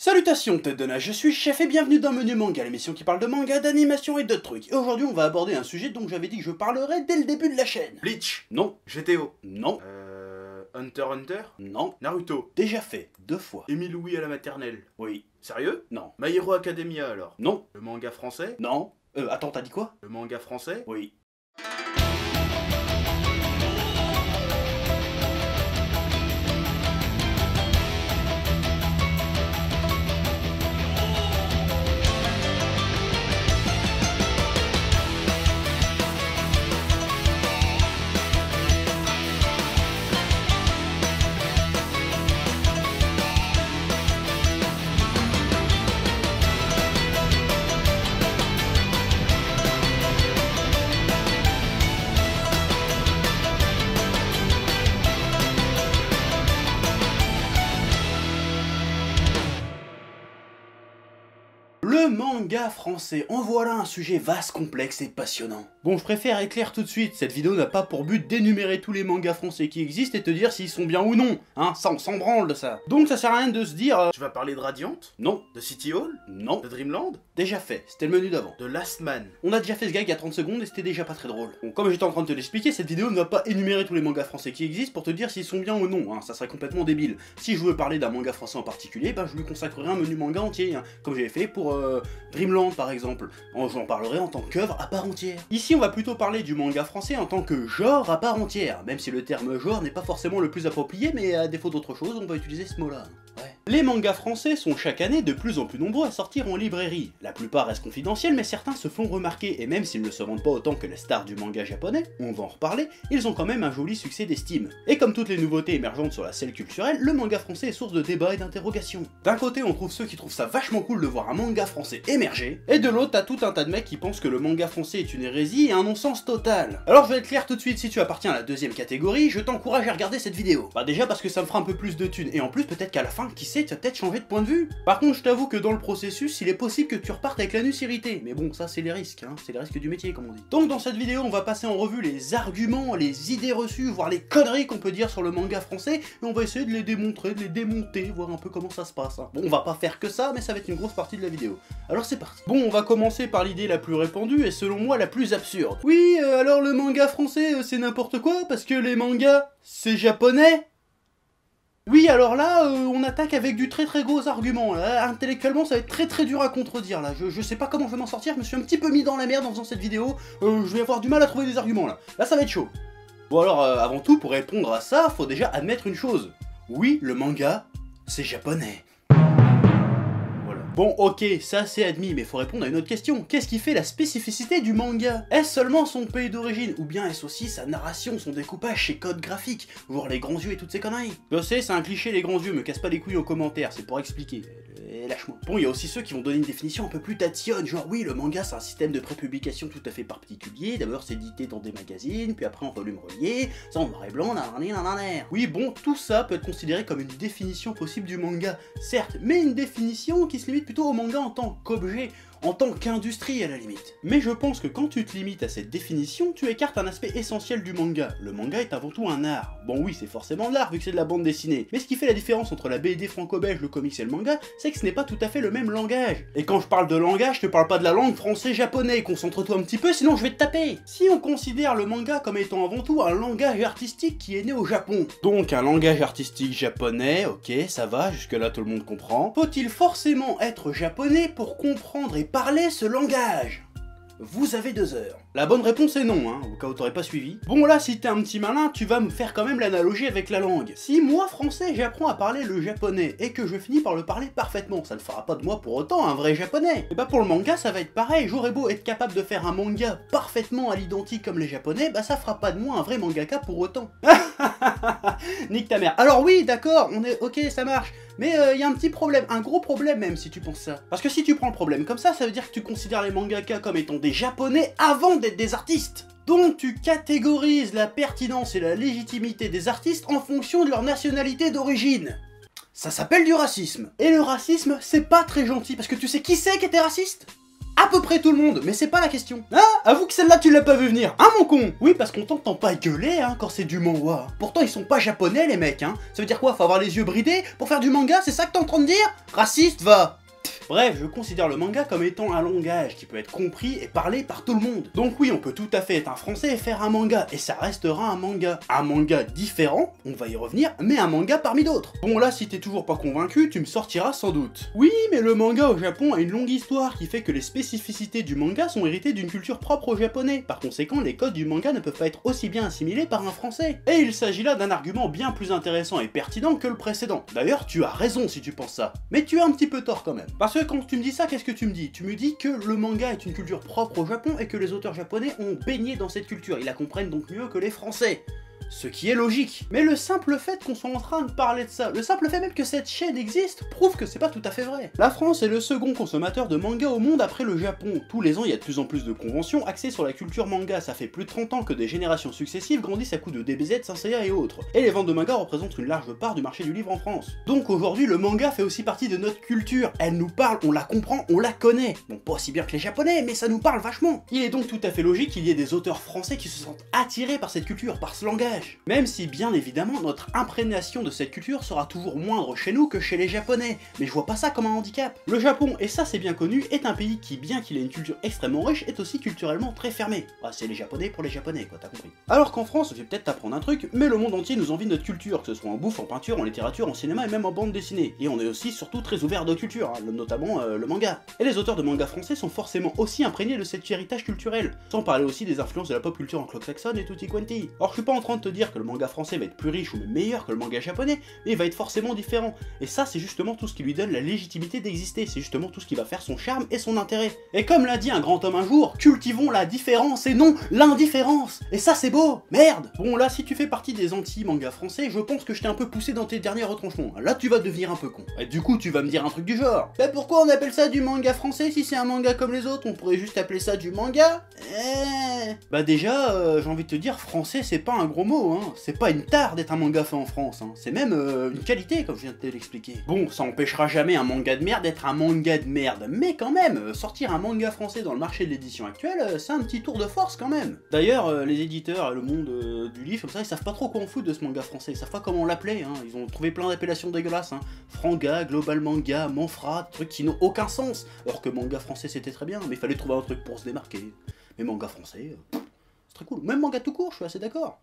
Salutations tête de nage, je suis Chef et bienvenue dans Menu Manga, l'émission qui parle de manga, d'animation et d'autres trucs. Et aujourd'hui on va aborder un sujet dont j'avais dit que je parlerais dès le début de la chaîne. Bleach. Non. GTO. Non. Hunter x Hunter. Non. Naruto. Déjà fait, 2 fois. Émile Louis à la maternelle. Oui. Sérieux? Non. My Hero Academia alors. Non. Le manga français? Non. Attends, t'as dit quoi? Le manga français? Oui. Le manga français, en voilà un sujet vaste, complexe et passionnant. Bon, je préfère être clair tout de suite, cette vidéo n'a pas pour but d'énumérer tous les mangas français qui existent et te dire s'ils sont bien ou non, hein, ça on s'en branle de ça. Donc ça sert à rien de se dire... Tu vas parler de Radiant? Non. De City Hall? Non. De Dreamland? Déjà fait, c'était le menu d'avant. De Last Man? On a déjà fait ce gag il y a 30 secondes et c'était déjà pas très drôle. Bon, comme j'étais en train de te l'expliquer, cette vidéo ne va pas énumérer tous les mangas français qui existent pour te dire s'ils sont bien ou non, hein, ça serait complètement débile. Si je veux parler d'un manga français en particulier, bah je lui consacrerai un menu manga entier, hein, comme j'avais fait pour Dreamland par exemple. J'en parlerai en tant qu'œuvre à part entière. Ici on va plutôt parler du manga français en tant que genre à part entière, même si le terme genre n'est pas forcément le plus approprié, mais à défaut d'autre chose, on va utiliser ce mot-là. Ouais. Les mangas français sont chaque année de plus en plus nombreux à sortir en librairie. La plupart restent confidentiels, mais certains se font remarquer, et même s'ils ne se vendent pas autant que les stars du manga japonais, on va en reparler, ils ont quand même un joli succès d'estime. Et comme toutes les nouveautés émergentes sur la scène culturelle, le manga français est source de débats et d'interrogations. D'un côté, on trouve ceux qui trouvent ça vachement cool de voir un manga français émerger, et de l'autre, t'as tout un tas de mecs qui pensent que le manga français est une hérésie et un non-sens total. Alors je vais être clair tout de suite, si tu appartiens à la deuxième catégorie, je t'encourage à regarder cette vidéo. Bah déjà parce que ça me fera un peu plus de thunes, et en plus peut-être qu'à la fin, qui sait, tu vas peut-être changer de point de vue. Par contre, je t'avoue que dans le processus, il est possible que tu repartes avec l'anus irrité, mais bon, ça c'est les risques, hein, c'est les risques du métier comme on dit. Donc dans cette vidéo, on va passer en revue les arguments, les idées reçues, voire les conneries qu'on peut dire sur le manga français, et on va essayer de les démontrer, de les démonter, voir un peu comment ça se passe. Hein. Bon, on va pas faire que ça, mais ça va être une grosse partie de la vidéo. Alors c'est parti. Bon, on va commencer par l'idée la plus répandue, et selon moi la plus absurde. Oui, alors le manga français, c'est n'importe quoi, parce que les mangas, c'est japonais. Oui, alors là, on attaque avec du très gros argument, là. Intellectuellement, ça va être très dur à contredire, là. Je sais pas comment je vais m'en sortir, je me suis un petit peu mis dans la merde en faisant cette vidéo, je vais avoir du mal à trouver des arguments, là. Là, ça va être chaud. Bon alors, avant tout, pour répondre à ça, faut déjà admettre une chose. Oui, le manga, c'est japonais. Bon, ok, ça c'est admis, mais faut répondre à une autre question. Qu'est-ce qui fait la spécificité du manga? Est-ce seulement son pays d'origine, ou bien est-ce aussi sa narration, son découpage, ses codes graphiques, voir les grands yeux et toutes ces conneries? Je sais, c'est un cliché les grands yeux, me casse pas les couilles en commentaire, c'est pour expliquer. Lâche-moi. Bon, il y a aussi ceux qui vont donner une définition un peu plus tatillonne, genre oui, le manga c'est un système de prépublication tout à fait particulier, d'abord c'est édité dans des magazines, puis après en volume relié, ça en noir et blanc, nanana. Oui, bon, tout ça peut être considéré comme une définition possible du manga, certes, mais une définition qui se limite plutôt au manga en tant qu'objet, en tant qu'industrie à la limite. Mais je pense que quand tu te limites à cette définition, tu écartes un aspect essentiel du manga. Le manga est avant tout un art. Bon oui, c'est forcément de l'art vu que c'est de la bande dessinée, mais ce qui fait la différence entre la BD franco-belge, le comics et le manga, c'est que ce n'est pas tout à fait le même langage. Et quand je parle de langage, je te parle pas de la langue français-japonais, concentre-toi un petit peu sinon je vais te taper. Si on considère le manga comme étant avant tout un langage artistique qui est né au Japon, donc un langage artistique japonais, ok, ça va, jusque là tout le monde comprend, faut-il forcément être japonais pour comprendre et parler ce langage? Vous avez 2 heures. La bonne réponse est non, hein, au cas où t'aurais pas suivi. Bon là, si t'es un petit malin, tu vas me faire quand même l'analogie avec la langue. Si moi, français, j'apprends à parler le japonais, et que je finis par le parler parfaitement, ça ne fera pas de moi pour autant un vrai japonais. Et bah pour le manga, ça va être pareil, j'aurais beau être capable de faire un manga parfaitement à l'identique comme les japonais, bah ça fera pas de moi un vrai mangaka pour autant. Nique ta mère. Alors oui, d'accord, on est... ok, ça marche. Mais il y a un petit problème, un gros problème même si tu penses ça. Parce que si tu prends le problème comme ça veut dire que tu considères les mangaka comme étant des japonais avant d'être des artistes. Donc tu catégorises la pertinence et la légitimité des artistes en fonction de leur nationalité d'origine. Ça s'appelle du racisme. Et le racisme, c'est pas très gentil, parce que tu sais qui c'est qui était raciste ? à peu près tout le monde, mais c'est pas la question. Hein? Avoue que celle-là tu l'as pas vu venir, hein mon con? Oui, parce qu'on t'entend pas gueuler, hein, quand c'est du manhwa. Pourtant ils sont pas japonais les mecs, hein. Ça veut dire quoi? Faut avoir les yeux bridés pour faire du manga, c'est ça que t'es en train de dire? Raciste, va! Bref, je considère le manga comme étant un langage qui peut être compris et parlé par tout le monde. Donc oui, on peut tout à fait être un français et faire un manga, et ça restera un manga. Un manga différent, on va y revenir, mais un manga parmi d'autres. Bon là, si t'es toujours pas convaincu, tu me sortiras sans doute. Oui, mais le manga au Japon a une longue histoire qui fait que les spécificités du manga sont héritées d'une culture propre aux japonais. Par conséquent, les codes du manga ne peuvent pas être aussi bien assimilés par un français. Et il s'agit là d'un argument bien plus intéressant et pertinent que le précédent. D'ailleurs, tu as raison si tu penses ça. Mais tu as un petit peu tort quand même. Parce que quand tu me dis ça, qu'est-ce que tu me dis? Tu me dis que le manga est une culture propre au Japon et que les auteurs japonais ont baigné dans cette culture. Ils la comprennent donc mieux que les Français. Ce qui est logique. Mais le simple fait qu'on soit en train de parler de ça, le simple fait même que cette chaîne existe, prouve que c'est pas tout à fait vrai. La France est le second consommateur de manga au monde après le Japon. Tous les ans, il y a de plus en plus de conventions axées sur la culture manga. Ça fait plus de 30 ans que des générations successives grandissent à coups de DBZ, Saint Seiya et autres. Et les ventes de manga représentent une large part du marché du livre en France. Donc aujourd'hui, le manga fait aussi partie de notre culture. Elle nous parle, on la comprend, on la connaît. Bon, pas aussi bien que les Japonais, mais ça nous parle vachement. Il est donc tout à fait logique qu'il y ait des auteurs français qui se sentent attirés par cette culture, par ce langage. Même si bien évidemment notre imprégnation de cette culture sera toujours moindre chez nous que chez les Japonais, mais je vois pas ça comme un handicap. Le Japon, et ça c'est bien connu, est un pays qui, bien qu'il ait une culture extrêmement riche, est aussi culturellement très fermé. Bah, c'est les Japonais pour les Japonais quoi, t'as compris. Alors qu'en France, je vais peut-être t'apprendre un truc, mais le monde entier nous envie de notre culture, que ce soit en bouffe, en peinture, en littérature, en cinéma et même en bande dessinée. Et on est aussi surtout très ouvert à d'autres cultures, hein, notamment le manga. Et les auteurs de manga français sont forcément aussi imprégnés de cet héritage culturel, sans parler aussi des influences de la pop culture anglo-saxonne et tutti quanti. Or je suis pas en train de te dire que le manga français va être plus riche ou même meilleur que le manga japonais, mais il va être forcément différent. Et ça, c'est justement tout ce qui lui donne la légitimité d'exister, c'est justement tout ce qui va faire son charme et son intérêt. Et comme l'a dit un grand homme un jour, cultivons la différence et non l'indifférence. Et ça, c'est beau, merde. Bon là, si tu fais partie des anti-mangas français, je pense que je t'ai un peu poussé dans tes derniers retranchements. Là, tu vas devenir un peu con. Et du coup, tu vas me dire un truc du genre. Bah pourquoi on appelle ça du manga français si c'est un manga comme les autres? On pourrait juste appeler ça du manga? Bah déjà, j'ai envie de te dire, français, c'est pas un gros mot, hein. C'est pas une tare d'être un manga fait en France, hein. C'est même une qualité, comme je viens de te l'expliquer. Bon, ça empêchera jamais un manga de merde d'être un manga de merde, mais quand même, sortir un manga français dans le marché de l'édition actuelle, c'est un petit tour de force quand même. D'ailleurs, les éditeurs et le monde du livre, comme ça, ils savent pas trop quoi en foutre de ce manga français, ils savent pas comment l'appeler, hein. Ils ont trouvé plein d'appellations dégueulasses, hein. Franga, Global Manga, Manfra, trucs qui n'ont aucun sens. Alors que manga français c'était très bien, mais il fallait trouver un truc pour se démarquer. Mais manga français, c'est très cool. Même manga tout court, je suis assez d'accord.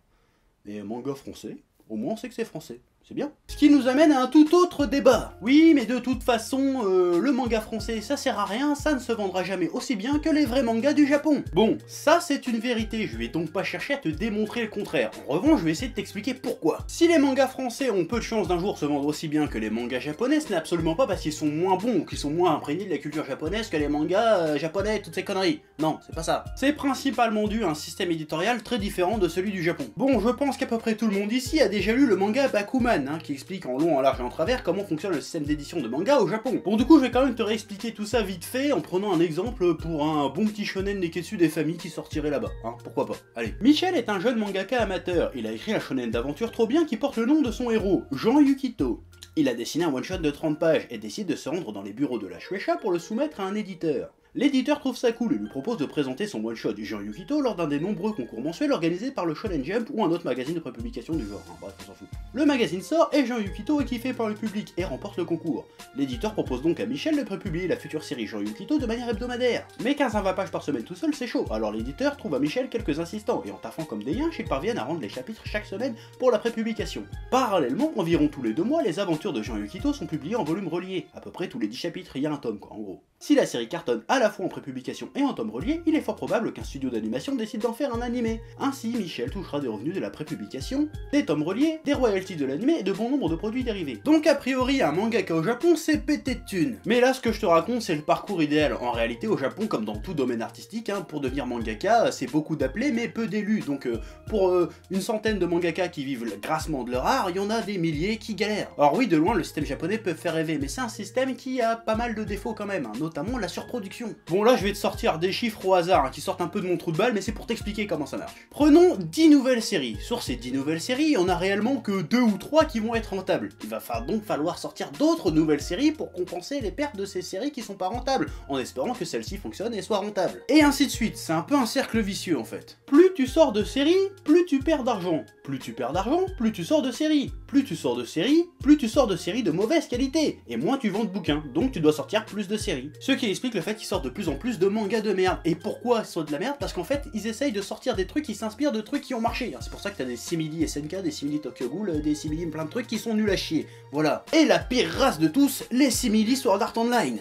Mais manga français, au moins on sait que c'est français. C'est bien. Ce qui nous amène à un tout autre débat. Oui, mais de toute façon, le manga français, ça sert à rien, ça ne se vendra jamais aussi bien que les vrais mangas du Japon. Bon, ça c'est une vérité, je vais donc pas chercher à te démontrer le contraire. En revanche, je vais essayer de t'expliquer pourquoi. Si les mangas français ont peu de chances d'un jour se vendre aussi bien que les mangas japonais, ce n'est absolument pas parce qu'ils sont moins bons ou qu'ils sont moins imprégnés de la culture japonaise que les mangas japonais et toutes ces conneries. Non, c'est pas ça. C'est principalement dû à un système éditorial très différent de celui du Japon. Bon, je pense qu'à peu près tout le monde ici a déjà lu le manga Bakuman, qui explique en long, en large et en travers comment fonctionne le système d'édition de manga au Japon. Bon, du coup, je vais quand même te réexpliquer tout ça vite fait en prenant un exemple pour un bon petit shonen neketsu des familles qui sortirait là-bas, hein, pourquoi pas. Allez. Michel est un jeune mangaka amateur. Il a écrit un shonen d'aventure trop bien qui porte le nom de son héros, Jean Yukito. Il a dessiné un one-shot de 30 pages et décide de se rendre dans les bureaux de la Shueisha pour le soumettre à un éditeur. L'éditeur trouve ça cool et lui propose de présenter son one-shot du Jean Yukito lors d'un des nombreux concours mensuels organisés par le Shonen Jump ou un autre magazine de prépublication du genre, bref on s'en fout. Le magazine sort et Jean Yukito est kiffé par le public et remporte le concours. L'éditeur propose donc à Michel de prépublier la future série Jean Yukito de manière hebdomadaire. Mais 15-20 pages par semaine tout seul c'est chaud, alors l'éditeur trouve à Michel quelques assistants et en taffant comme des yinches ils parviennent à rendre les chapitres chaque semaine pour la prépublication. Parallèlement, environ tous les 2 mois, les aventures de Jean Yukito sont publiées en volumes reliés, à peu près tous les 10 chapitres il y a un tome quoi en gros. Si la série cartonne à la fois en prépublication et en tome relié, il est fort probable qu'un studio d'animation décide d'en faire un animé. Ainsi, Michel touchera des revenus de la prépublication, des tomes reliés, des royalties de l'animé et de bon nombre de produits dérivés. Donc a priori, un mangaka au Japon, c'est pété de thunes. Mais là, ce que je te raconte, c'est le parcours idéal. En réalité, au Japon, comme dans tout domaine artistique, pour devenir mangaka, c'est beaucoup d'appelés mais peu d'élus. Donc pour une centaine de mangaka qui vivent grassement de leur art, il y en a des milliers qui galèrent. Alors oui, de loin, le système japonais peut faire rêver, mais c'est un système qui a pas mal de défauts quand même, notamment la surproduction. Bon là, je vais te sortir des chiffres au hasard qui sortent un peu de mon trou de balle, mais c'est pour t'expliquer comment ça marche. Prenons 10 nouvelles séries. Sur ces 10 nouvelles séries, on a réellement que 2 ou 3 qui vont être rentables. Il va donc falloir sortir d'autres nouvelles séries pour compenser les pertes de ces séries qui sont pas rentables, en espérant que celles-ci fonctionnent et soient rentables. Et ainsi de suite, c'est un peu un cercle vicieux en fait. Plus tu sors de séries, plus tu perds d'argent. Plus tu perds d'argent, plus tu sors de séries. Plus tu sors de séries, plus tu sors de séries de mauvaise qualité. Et moins tu vends de bouquins, donc tu dois sortir plus de séries. Ce qui explique le fait qu'ils sortent de plus en plus de mangas de merde. Et pourquoi ils sortent de la merde? Parce qu'en fait, ils essayent de sortir des trucs qui s'inspirent de trucs qui ont marché. C'est pour ça que t'as des simili SNK, des simili Tokyo Ghoul, des simili plein de trucs qui sont nuls à chier. Voilà. Et la pire race de tous, les simili Sword Art Online.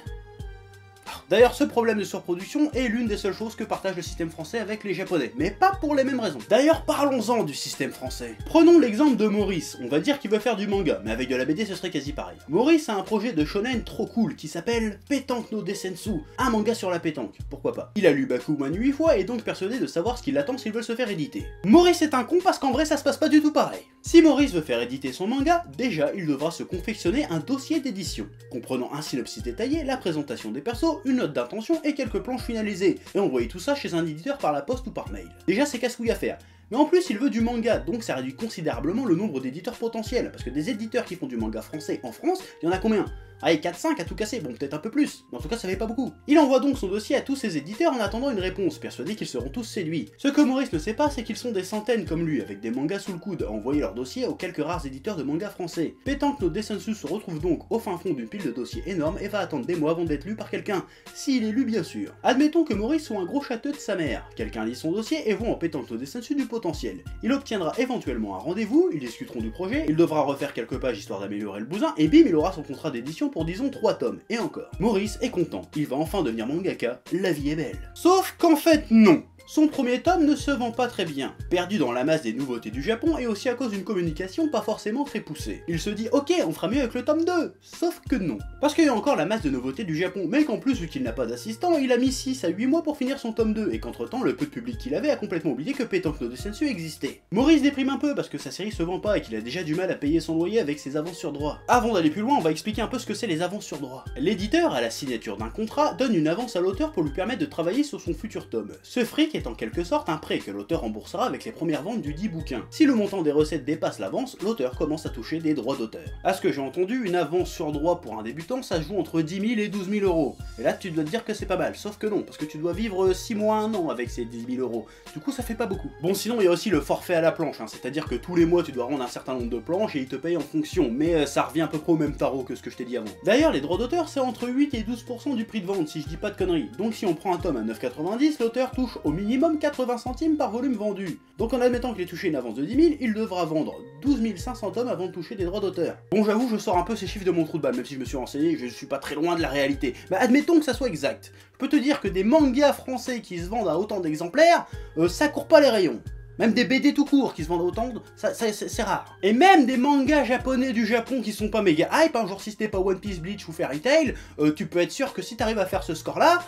D'ailleurs, ce problème de surproduction est l'une des seules choses que partage le système français avec les japonais, mais pas pour les mêmes raisons. D'ailleurs, parlons-en du système français. Prenons l'exemple de Maurice, on va dire qu'il veut faire du manga, mais avec de la BD ce serait quasi pareil. Maurice a un projet de shonen trop cool qui s'appelle Pétanque no Desensu, un manga sur la pétanque, pourquoi pas. Il a lu Bakuman 8 fois et est donc persuadé de savoir ce qui l'attend s'il veut se faire éditer. Maurice est un con parce qu'en vrai ça se passe pas du tout pareil. Si Maurice veut faire éditer son manga, déjà il devra se confectionner un dossier d'édition, comprenant un synopsis détaillé, la présentation des persos, une note d'intention et quelques planches finalisées, et envoyer tout ça chez un éditeur par la poste ou par mail. Déjà c'est casse-couille à faire. Mais en plus il veut du manga, donc ça réduit considérablement le nombre d'éditeurs potentiels, parce que des éditeurs qui font du manga français en France, il y en a combien? Allez, 4-5 à tout casser, bon peut-être un peu plus, mais en tout cas ça fait pas beaucoup. Il envoie donc son dossier à tous ses éditeurs en attendant une réponse, persuadé qu'ils seront tous séduits. Ce que Maurice ne sait pas, c'est qu'ils sont des centaines comme lui, avec des mangas sous le coude, à envoyer leur dossier aux quelques rares éditeurs de mangas français. Pétanque no Desensu se retrouve donc au fin fond d'une pile de dossiers énorme et va attendre des mois avant d'être lu par quelqu'un, s'il est lu bien sûr. Admettons que Maurice soit un gros châteux de sa mère, quelqu'un lit son dossier et voit en Pétanque no Desensu du potentiel. Il obtiendra éventuellement un rendez-vous, ils discuteront du projet, il devra refaire quelques pages histoire d'améliorer le bousin, et bim il aura son contrat d'édition pour disons 3 tomes. Et encore, Maurice est content, il va enfin devenir mangaka, la vie est belle. Sauf qu'en fait non. Son premier tome ne se vend pas très bien, perdu dans la masse des nouveautés du Japon et aussi à cause d'une communication pas forcément très poussée. Il se dit ok on fera mieux avec le tome 2, sauf que non. Parce qu'il y a encore la masse de nouveautés du Japon, mais qu'en plus vu qu'il n'a pas d'assistant, il a mis 6 à 8 mois pour finir son tome 2, et qu'entre temps le peu de public qu'il avait a complètement oublié que Pétanque no Desensu existait. Maurice déprime un peu parce que sa série se vend pas et qu'il a déjà du mal à payer son loyer avec ses avances sur droit. Avant d'aller plus loin, on va expliquer un peu ce que c'est les avances sur droit. L'éditeur, à la signature d'un contrat, donne une avance à l'auteur pour lui permettre de travailler sur son futur tome. Ce fric est en quelque sorte un prêt que l'auteur remboursera avec les premières ventes du dit bouquin. Si le montant des recettes dépasse l'avance, l'auteur commence à toucher des droits d'auteur. À ce que j'ai entendu, une avance sur droit pour un débutant, ça se joue entre 10 000 et 12 000 euros. Et là, tu dois te dire que c'est pas mal, sauf que non, parce que tu dois vivre 6 mois, 1 an avec ces 10 000 euros. Du coup, ça fait pas beaucoup. Bon, sinon, il y a aussi le forfait à la planche, c'est-à-dire que tous les mois, tu dois rendre un certain nombre de planches et ils te payent en fonction, mais ça revient à peu près au même tarot que ce que je t'ai dit avant. D'ailleurs, les droits d'auteur, c'est entre 8 et 12% du prix de vente, si je dis pas de conneries. Donc si on prend un tome à 9,90, l'auteur touche au minimum 80 centimes par volume vendu. Donc en admettant qu'il ait touché une avance de 10 000, il devra vendre 12 500 tomes avant de toucher des droits d'auteur. Bon, j'avoue, je sors un peu ces chiffres de mon trou de balle, même si je me suis renseigné, je suis pas très loin de la réalité. Mais admettons que ça soit exact. Je peux te dire que des mangas français qui se vendent à autant d'exemplaires, ça court pas les rayons. Même des BD tout court qui se vendent autant, c'est rare. Et même des mangas japonais du Japon qui sont pas méga hype, genre si c'était pas One Piece, Bleach ou Fairy Tail, tu peux être sûr que si t'arrives à faire ce score-là,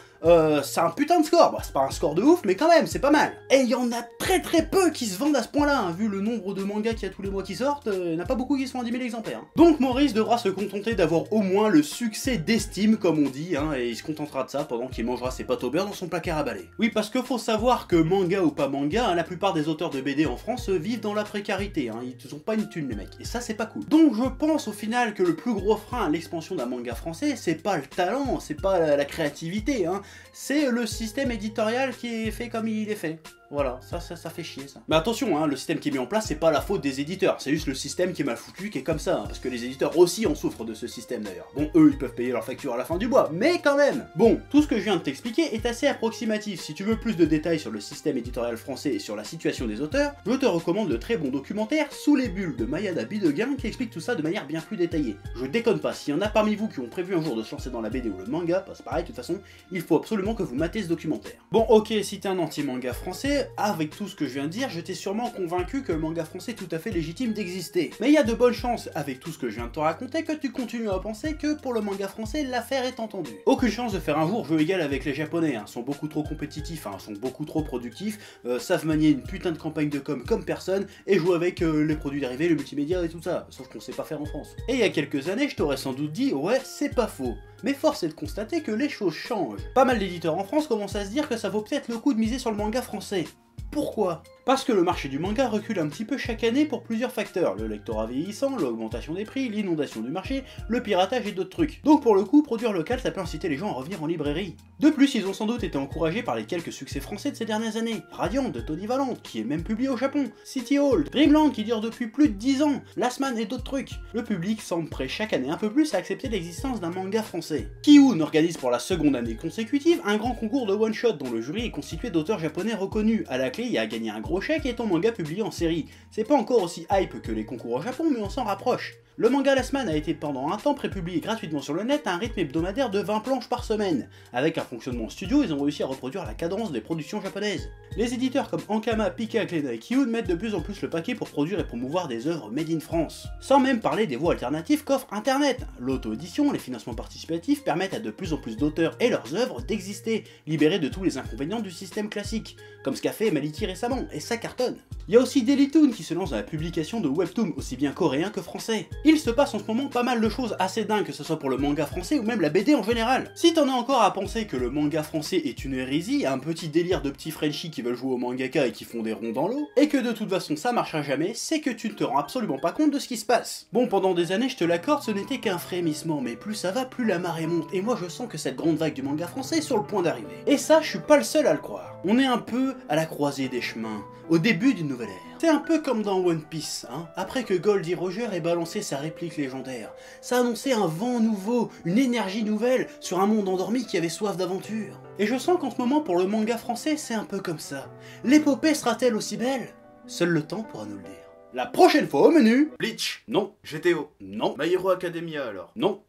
c'est un putain de score. Bah, c'est pas un score de ouf, mais quand même, c'est pas mal. Et il y en a très peu qui se vendent à ce point-là, vu le nombre de mangas qu'il y a tous les mois qui sortent, il n'y en a pas beaucoup qui se vendent 10 000 exemplaires. Donc Maurice devra se contenter d'avoir au moins le succès d'estime, comme on dit, et il se contentera de ça pendant qu'il mangera ses pâtes au beurre dans son placard à balai. Oui, parce que faut savoir que manga ou pas manga, la plupart des auteurs de BD en France vivent dans la précarité, ils ont pas une thune les mecs, et ça c'est pas cool. Donc je pense au final que le plus gros frein à l'expansion d'un manga français, c'est pas le talent, c'est pas la créativité, c'est le système éditorial qui est fait comme il est fait. Voilà, ça fait chier ça. Mais attention, le système qui est mis en place, c'est pas la faute des éditeurs, c'est juste le système qui est mal foutu, qui est comme ça, parce que les éditeurs aussi en souffrent de ce système d'ailleurs. Bon, eux, ils peuvent payer leur facture à la fin du mois, mais quand même. Bon, tout ce que je viens de t'expliquer est assez approximatif. Si tu veux plus de détails sur le système éditorial français et sur la situation des auteurs, je te recommande le très bon documentaire Sous les bulles de Mayada Bidegain qui explique tout ça de manière bien plus détaillée. Je déconne pas, s'il y en a parmi vous qui ont prévu un jour de se lancer dans la BD ou le manga, c'est pareil, de toute façon, il faut absolument que vous matez ce documentaire. Bon, ok, si t'es un anti-manga français, avec tout ce que je viens de dire, je t'ai sûrement convaincu que le manga français est tout à fait légitime d'exister. Mais il y a de bonnes chances, avec tout ce que je viens de te raconter, que tu continues à penser que pour le manga français, l'affaire est entendue. Aucune chance de faire un jour jeu égal avec les japonais, sont beaucoup trop compétitifs, sont beaucoup trop productifs, savent manier une putain de campagne de com comme personne, et jouent avec les produits dérivés, le multimédia et tout ça, sauf qu'on sait pas faire en France. Et il y a quelques années, je t'aurais sans doute dit, ouais, c'est pas faux. Mais force est de constater que les choses changent. Pas mal d'éditeurs en France commencent à se dire que ça vaut peut-être le coup de miser sur le manga français. Pourquoi ? Parce que le marché du manga recule un petit peu chaque année pour plusieurs facteurs, le lectorat vieillissant, l'augmentation des prix, l'inondation du marché, le piratage et d'autres trucs. Donc pour le coup, produire local ça peut inciter les gens à revenir en librairie. De plus, ils ont sans doute été encouragés par les quelques succès français de ces dernières années. Radiant de Tony Valente, qui est même publié au Japon, City Hall, Dreamland qui dure depuis plus de 10 ans, Last Man et d'autres trucs. Le public semble prêt chaque année un peu plus à accepter l'existence d'un manga français. Ki-Hoon organise pour la seconde année consécutive un grand concours de one-shot dont le jury est constitué d'auteurs japonais reconnus. À la clé, il y a à gagner un gros chèque et ton manga publié en série. C'est pas encore aussi hype que les concours au Japon, mais on s'en rapproche. Le manga Last Man a été pendant un temps prépublié gratuitement sur le net à un rythme hebdomadaire de 20 planches par semaine. Avec un fonctionnement studio, ils ont réussi à reproduire la cadence des productions japonaises. Les éditeurs comme Ankama, Pika, Glénat et Ki-Hoon mettent de plus en plus le paquet pour produire et promouvoir des œuvres made in France. Sans même parler des voies alternatives qu'offre Internet. L'auto-édition, les financements participatifs permettent à de plus en plus d'auteurs et leurs œuvres d'exister, libérés de tous les inconvénients du système classique, comme ce qu'a fait Maliki récemment, et ça cartonne. Il y a aussi Dailytoon qui se lance dans la publication de webtoons aussi bien coréens que français. Il se passe en ce moment pas mal de choses assez dingues, que ce soit pour le manga français ou même la BD en général. Si t'en as encore à penser que le manga français est une hérésie, un petit délire de petits Frenchies qui veulent jouer au mangaka et qui font des ronds dans l'eau, et que de toute façon ça marchera jamais, c'est que tu ne te rends absolument pas compte de ce qui se passe. Bon, pendant des années, je te l'accorde, ce n'était qu'un frémissement, mais plus ça va, plus la marée monte, et moi je sens que cette grande vague du manga français est sur le point d'arriver. Et ça, je suis pas le seul à le croire. On est un peu à la croisée des chemins, au début d'une nouvelle ère. C'est un peu comme dans One Piece, hein. Après que Goldie Roger ait balancé sa réplique légendaire, ça annonçait un vent nouveau, une énergie nouvelle sur un monde endormi qui avait soif d'aventure. Et je sens qu'en ce moment pour le manga français c'est un peu comme ça. L'épopée sera-t-elle aussi belle? Seul le temps pourra nous le dire. La prochaine fois au menu... Bleach. Non. GTO. Non. My Hero Academia alors. Non.